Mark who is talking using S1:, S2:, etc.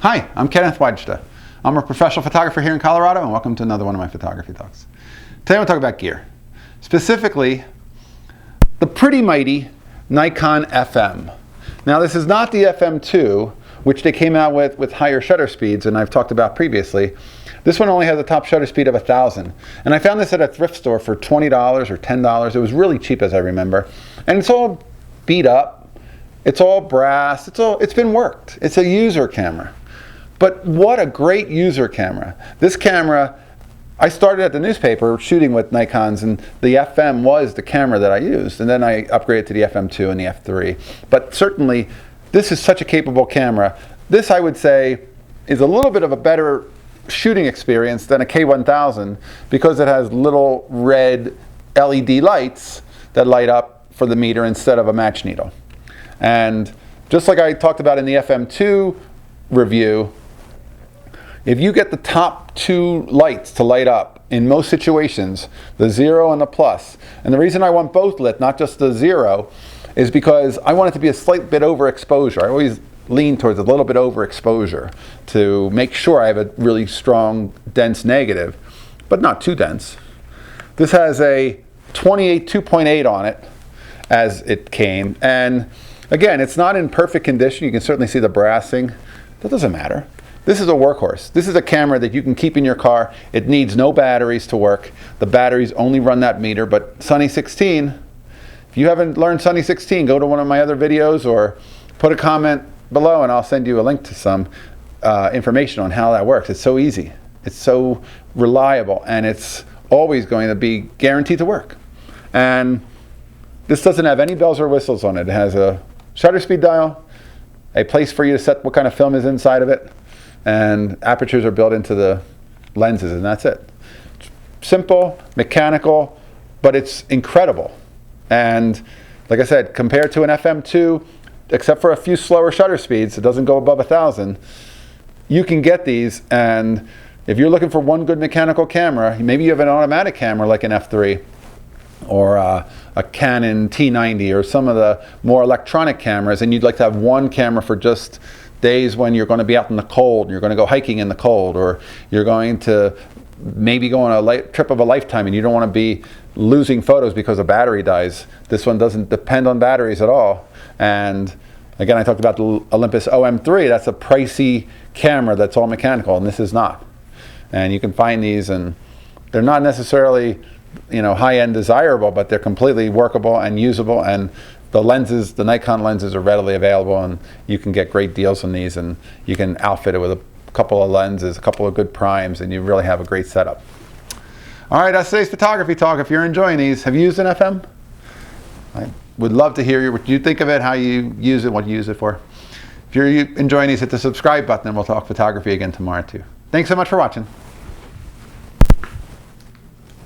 S1: Hi, I'm Kenneth Wajda. I'm a professional photographer here in Colorado, and welcome to another one of my photography talks. Today I want to talk about gear. Specifically, the pretty mighty Nikon FM. Now this is not the FM2, which they came out with higher shutter speeds, and I've talked about previously. This one only has a top shutter speed of 1,000. And I found this at a thrift store for $20 or $10. It was really cheap, as I remember. And it's all beat up. It's all brass. It's been worked. It's a user camera. But what a great user camera. This camera, I started at the newspaper shooting with Nikons, and the FM was the camera that I used. And then I upgraded to the FM2 and the F3. But certainly, this is such a capable camera. This, I would say, is a little bit of a better shooting experience than a K1000 because it has little red LED lights that light up for the meter instead of a match needle. And just like I talked about in the FM2 review, if you get the top two lights to light up in most situations, the 0 and the plus, and the reason I want both lit, not just the 0, is because I want it to be a slight bit overexposure. I always lean towards a little bit overexposure to make sure I have a really strong, dense negative, but not too dense. This has a 2.8 on it as it came, and again, it's not in perfect condition. You can certainly see the brassing. That doesn't matter. This is a workhorse. This is a camera that you can keep in your car. It needs no batteries to work. The batteries only run that meter, but Sunny 16, if you haven't learned Sunny 16, go to one of my other videos or put a comment below and I'll send you a link to some information on how that works. It's so easy. It's so reliable, and it's always going to be guaranteed to work. And this doesn't have any bells or whistles on it. It has a shutter speed dial, a place for you to set what kind of film is inside of it, and apertures are built into the lenses, and that's it. Simple, mechanical, but it's incredible. And like I said, compared to an FM2, except for a few slower shutter speeds, it doesn't go above 1,000, you can get these. And if you're looking for one good mechanical camera, maybe you have an automatic camera like an F3 or a Canon T90 or some of the more electronic cameras, and you'd like to have one camera for just days when you're going to be out in the cold, you're going to go hiking in the cold, or you're going to maybe go on a trip of a lifetime and you don't want to be losing photos because a battery dies. This one doesn't depend on batteries at all. And again, I talked about the Olympus OM3. That's a pricey camera that's all mechanical, and this is not. And you can find these, and they're not necessarily, high-end desirable, but they're completely workable and usable. And the lenses, the Nikon lenses, are readily available, and you can get great deals on these, and you can outfit it with a couple of lenses, a couple of good primes, and you really have a great setup. All right, that's today's photography talk. If you're enjoying these, have you used an FM? I would love to hear what you think of it, how you use it, what you use it for. If you're enjoying these, hit the subscribe button, and we'll talk photography again tomorrow too. Thanks so much for watching.